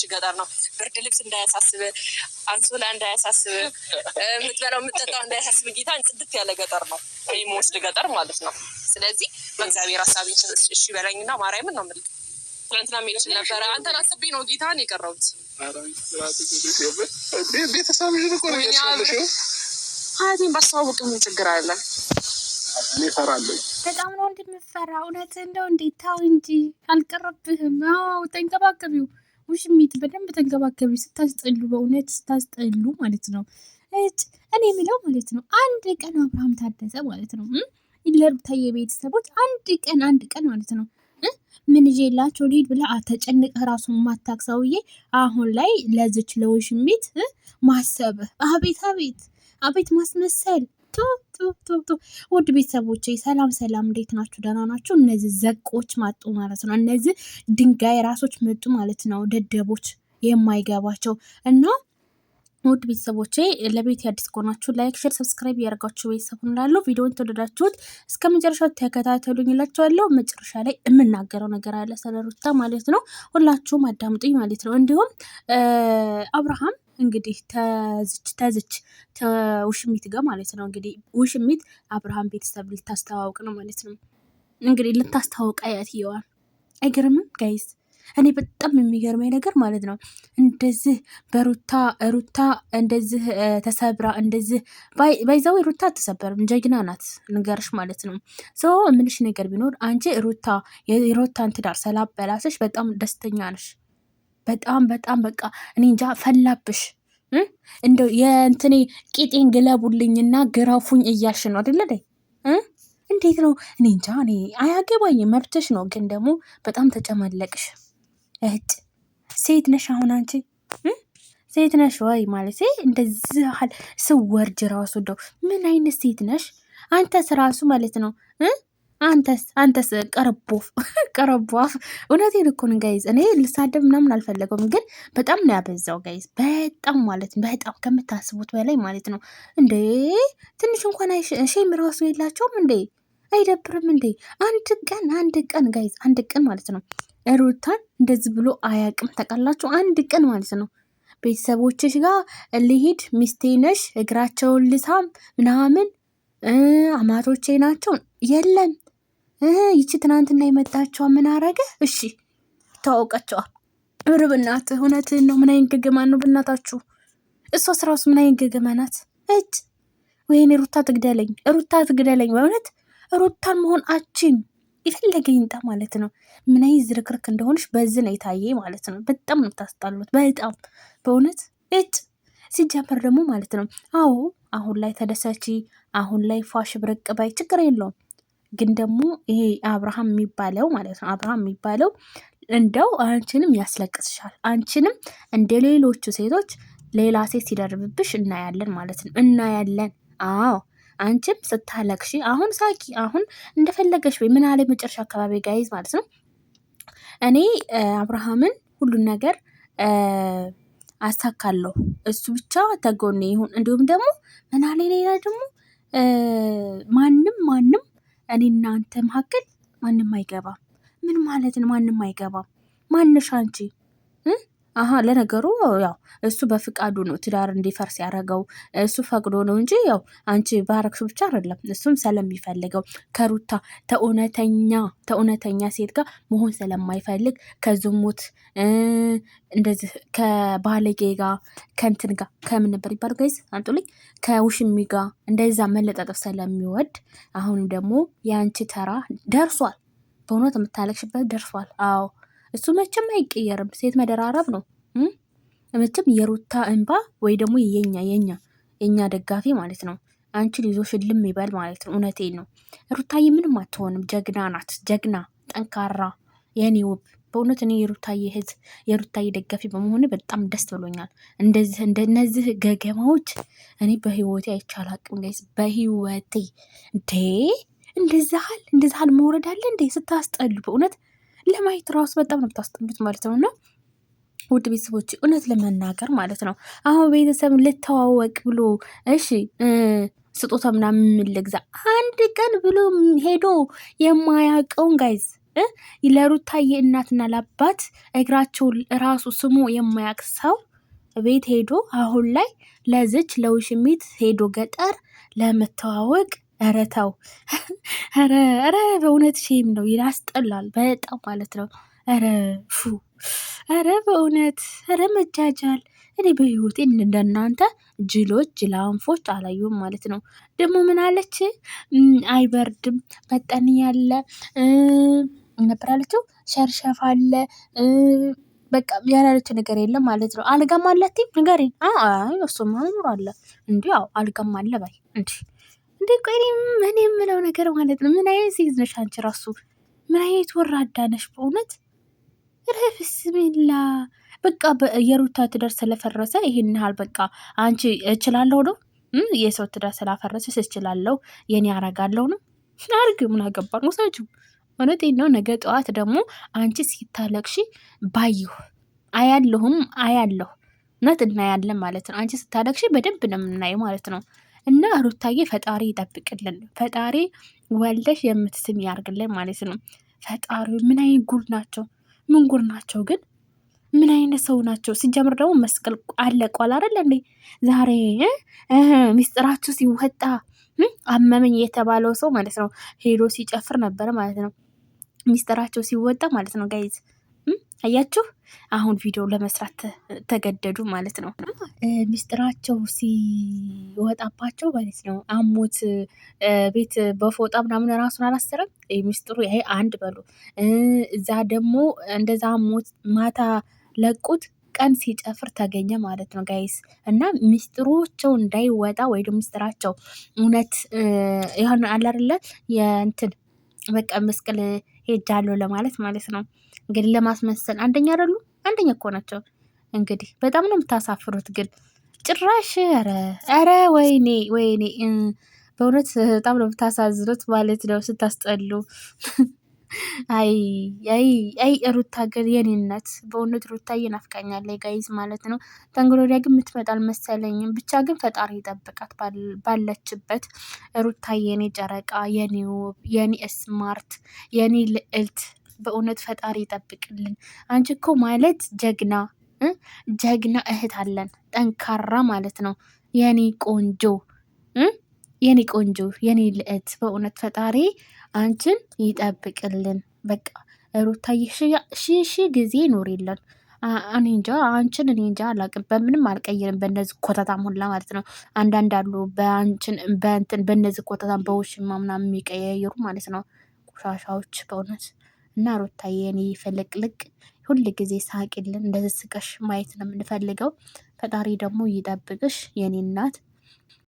ገጠር ነው። ብርድ ልብስ እንዳያሳስብ፣ አንሶላ እንዳያሳስብ፣ የምትበላው የምትጠጣው እንዳያሳስብ ጌታን ጽድት ያለ ገጠር ነው የምወስድ ገጠር ማለት ነው። ስለዚህ በእግዚአብሔር ሀሳብ እሺ በለኝና ማርያምን ነው የምልህ። ትናንትና ሜልችን ነበረ አንተን አስቤ ነው ጌታን የቀረቡት ቤተሰብ ሀያቴን ባስተዋወቅ ምን ችግር አለ? እኔ እፈራለሁ። በጣም ነው እንደምፈራ። እውነት እንደው እንዴት ታው እንጂ አልቀረብህም። አዎ ተንከባከቢው፣ ውሽሚት በደንብ ተንከባከቢው። ስታስጠሉ፣ በእውነት ስታስጠሉ ማለት ነው። እኔ የሚለው ማለት ነው አንድ ቀን አብርሃም ታደሰ ማለት ነው ለሩታዬ ቤተሰቦች አንድ ቀን ማለት ነው ምን ይዤላቸው ልሂድ ብለህ ተጨንቀህ ራሱን ማታክ ሰውዬ አሁን ላይ ለዝች ለውሽሚት ማሰብህ አቤት ማስመሰል። ውድ ቤተሰቦቼ ሰላም፣ እንዴት ናችሁ? ደህና ናችሁ? እነዚህ ዘቆች መጡ ማለት ነው። እነዚህ ድንጋይ ራሶች መጡ ማለት ነው። ደደቦች የማይገባቸው እና ውድ ቤተሰቦቼ ለቤት አዲስ ከሆናችሁ ላይክ፣ ሼር፣ ሰብስክራይብ ያደርጋችሁ ቤተሰብ እንላለሁ። ቪዲዮውን ተወደዳችሁት እስከ መጨረሻው ተከታተሉኝ እላችኋለሁ። መጨረሻ ላይ የምናገረው ነገር አለ ስለ ሩታ ማለት ነው። ሁላችሁም አዳምጡኝ ማለት ነው። እንዲሁም አብርሃም እንግዲህ ተዝች ውሽሚት ጋር ማለት ነው። እንግዲህ ውሽሚት አብርሃም ቤተሰብ ልታስተዋውቅ ነው ማለት ነው። እንግዲህ ልታስተዋውቅ አያትየዋል። አይገርምም ጋይስ? እኔ በጣም የሚገርመኝ ነገር ማለት ነው እንደዚህ ሩታ እንደዚህ ተሰብራ እንደዚህ ባይዛው ሩታ አትሰበርም፣ ጀግና ናት ንገርሽ ማለት ነው። ሰው ምንሽ ነገር ቢኖር አንቺ የሩታን ትዳር ስላበላሸሽ በጣም ደስተኛ ነሽ። በጣም በቃ እኔ እንጃ ፈላብሽ። እንደው የእንትኔ ቂጤን ግለቡልኝና ግረፉኝ እያልሽ ነው አይደለ? እንዴት ነው? እኔ እንጃ፣ እኔ አያገባኝም፣ መብትሽ ነው። ግን ደግሞ በጣም ተጨመለቅሽ። ሴት ነሽ አሁን አንቺ ሴት ነሽ ወይ ማለት እንደዚህ ያህል ስወርጅ ራሱ እንደው ምን አይነት ሴት ነሽ አንተስ ራሱ ማለት ነው። አንተስ ቀረቦፍ እውነቴን እኮ ነው ጋይዝ። እኔ ልሳደብ ምናምን አልፈለገውም፣ ግን በጣም ነው ያበዛው ጋይዝ። በጣም ማለት በጣም ከምታስቡት በላይ ማለት ነው። እንዴ ትንሽ እንኳን ሼም ራሱ የላቸውም እንዴ? አይደብርም እንዴ? አንድ ቀን ጋይዝ፣ አንድ ቀን ማለት ነው ሩታን እንደዚህ ብሎ አያቅም። ታውቃላችሁ? አንድ ቀን ማለት ነው ቤተሰቦችሽ ጋር ልሂድ፣ ሚስቴ ነሽ፣ እግራቸውን ልሳም ምናምን አማቶቼ ናቸው የለም። ይቺ ትናንትና የመጣችዋ ምን አረገ? እሺ ታወቀችዋል። ርብናት እውነትን ነው። ምን አይነት ገገማ ነው ብናታችሁ? እሷስ ራሱ ምን አይነት ገገማ ናት? ወይኔ ሩታ ትግደለኝ፣ በእውነት ሩታን መሆን አችን የፈለገ ይንጣ ማለት ነው። ምን አይነት ዝርክርክ እንደሆንሽ በዚህ ነው የታየ ማለት ነው። በጣም ነው ታስጣሉት፣ በጣም በእውነት ሲጀመር ደግሞ ማለት ነው። አዎ አሁን ላይ ተደሰቺ፣ አሁን ላይ ፋሽ ብርቅ ባይ ችግር የለውም። ግን ደግሞ ይሄ አብርሃም የሚባለው ማለት ነው አብርሃም የሚባለው እንደው አንቺንም ያስለቅስሻል። አንቺንም እንደ ሌሎቹ ሴቶች ሌላ ሴት ሲደርብብሽ እናያለን ማለት ነው። እናያለን። አዎ አንቺም ስታለቅሺ አሁን ሳቂ፣ አሁን እንደፈለገሽ ወይ ምን አለ መጨረሻ አካባቢ ጋይዝ ማለት ነው። እኔ አብርሃምን ሁሉን ነገር አሳካለሁ፣ እሱ ብቻ ተጎኔ ይሁን። እንዲሁም ደግሞ ምን አለ ሌላ ደግሞ ማንም እኔ እናንተ መካከል ማንም አይገባም። ምን ማለት ነው? ማንም አይገባም። ማንሽ አንቺ? ለነገሩ ያው እሱ በፍቃዱ ነው ትዳር እንዲፈርስ ያደረገው፣ እሱ ፈቅዶ ነው እንጂ ያው አንቺ ባረክሱ ብቻ አይደለም። እሱም ስለሚፈልገው ከሩታ ተእውነተኛ ሴት ጋር መሆን ስለማይፈልግ ከዝሙት እንደዚህ ከባለጌ ጋር ከእንትን ጋር ከምን ነበር ይባሉ ጋይዝ አንጡልኝ፣ ከውሽሚ ጋር እንደዛ መለጣጠፍ ስለሚወድ አሁን ደግሞ የአንቺ ተራ ደርሷል። በእውነት የምታለቅሽበት ደርሷል። አዎ እሱ መቼም አይቀየርም። ሴት መደራረብ ነው መቼም። የሩታ እንባ ወይ ደግሞ የኛ ደጋፊ ማለት ነው አንቺን ይዞ ሽልም ይበል ማለት ነው። እውነቴን ነው። ሩታዬ ምንም አትሆንም። ጀግና ናት። ጀግና ጠንካራ፣ የኔ ውብ። በእውነት እኔ የሩታዬ ደጋፊ በመሆኑ በጣም ደስ ብሎኛል። እንደነዚህ ገገማዎች እኔ በህይወቴ አይቻላቅም ጋይስ፣ በህይወቴ እንደዛሃል መውረድ አለ እንዴ? ስታስጠሉ በእውነት ለማየት ራሱ በጣም ነው የምታስጠሉት ማለት ነው። እና ውድ ቤተሰቦች እውነት ለመናገር ማለት ነው አሁን ቤተሰብ ልተዋወቅ ብሎ እሺ ስጦታ ምናምን ልግዛ አንድ ቀን ብሎ ሄዶ የማያውቀውን ጋይዝ ለሩታዬ እናትና ለአባት እግራቸው ራሱ ስሙ የማያውቅ ሰው ቤት ሄዶ አሁን ላይ ለዝች ለውሽሚት ሄዶ ገጠር ለመተዋወቅ ኧረ ተው! ኧረ በእውነት ሼም ነው፣ ያስጠላል በጣም ማለት ነው። ኧረ ፉ! ኧረ በእውነት ኧረ መጃጃል። እኔ በህይወቴ እንደናንተ ጅሎች ጅላንፎች አላየሁም ማለት ነው። ደግሞ ምን አለች? አይበርድም መጠን ያለ ነበር አለችው። ሸርሸፍ አለ በቃ ያላለችው ነገር የለም ማለት ነው። አልጋም አላት ንገሪኝ። እሱማ መኖር አለ እንዲ ያው አልጋም አለ ባይ እንዲ ቆይ ምን የምለው ነገር ማለት ነው። ምን አይነት ሴት ነሽ አንቺ ራሱ? ምን አይነት ወራዳ ነሽ በእውነት? ረፍስሚላ በቃ የሩታ ትዳር ስለፈረሰ ይሄን ያህል በቃ አንቺ እችላለሁ ነው የሰው ትዳር ስላፈረሰ እችላለሁ የኔ አረጋለሁ ነው። አርግ ምን አገባን ውሰጂው። እውነቴን ነው። ነገ ጠዋት ደግሞ አንቺ ሲታለቅሺ ባየሁ አያለሁ እውነት እናያለን ማለት ነው። አንቺ ስታለቅሺ በደንብ ነው የምናየው ማለት ነው። እና ሩታዬ ፈጣሪ ይጠብቅልን፣ ፈጣሪ ወልደሽ የምትስም ያርግልን ማለት ነው። ፈጣሪ ምን አይነት ጉድ ናቸው? ምን ጉድ ናቸው ግን? ምን አይነት ሰው ናቸው? ሲጀምር ደግሞ መስቀል አለቋል አይደል እንዴ? ዛሬ ሚስጥራችሁ ሲወጣ አመመኝ የተባለው ሰው ማለት ነው ሄዶ ሲጨፍር ነበረ ማለት ነው። ሚስጥራቸው ሲወጣ ማለት ነው ጋይዝ አያችሁ። አሁን ቪዲዮ ለመስራት ተገደዱ ማለት ነው። ሚስጥራቸው ሲወጣባቸው ማለት ነው አሞት ቤት በፎጣ ምናምን ራሱን አላሰረም። ሚስጥሩ ይሄ አንድ በሉ። እዛ ደግሞ እንደዛ አሞት ማታ ለቁት ቀን ሲጨፍር ተገኘ ማለት ነው ጋይስ። እና ሚስጥሮቸው እንዳይወጣ ወይ ደግሞ ሚስጥራቸው እውነት ይሆን አለ አይደለ የእንትን በቃ መስቀል ሄጃለሁ ለማለት ማለት ነው። እንግዲህ ለማስመሰል አንደኛ አይደሉ? አንደኛ እኮ ናቸው። እንግዲህ በጣም ነው የምታሳፍሩት ግን ጭራሽ ኧረ ወይኔ በእውነት በጣም ነው የምታሳዝኑት ማለት ነው። ስታስጠሉ። አይ ሩታ ግን የኔ እናት በእውነት ሩታ እየናፍቃኛለች ጋይዝ ማለት ነው። ተንግዶ ወዲያ ግን የምትመጣ አልመሰለኝም። ብቻ ግን ፈጣሪ ይጠብቃት ባለችበት። ሩታ የኔ ጨረቃ፣ የኔ ውብ፣ የኔ ስማርት፣ የኔ ልዕልት በእውነት ፈጣሪ ይጠብቅልን። አንቺ እኮ ማለት ጀግና እህት አለን፣ ጠንካራ ማለት ነው። የኔ ቆንጆ የኔ ልዕልት በእውነት ፈጣሪ አንቺን ይጠብቅልን። በቃ ሩታዬ ሺ ጊዜ ኖር የለን። እኔ እንጃ አንቺን እኔ እንጃ አላቅም። በምንም አልቀይርም። በነዚህ ኮተታም ሁላ ማለት ነው። አንዳንድ አሉ በነዚህ ኮተታም በውሽማ ምናምን የሚቀያየሩ ማለት ነው። ቆሻሻዎች በእውነት እና ሩታዬ እኔ ፍልቅልቅ ሁል ጊዜ ሳቂልን። እንደዚህ ስቀሽ ማየት ነው የምንፈልገው። ፈጣሪ ደግሞ ይጠብቅሽ የኔ እናት።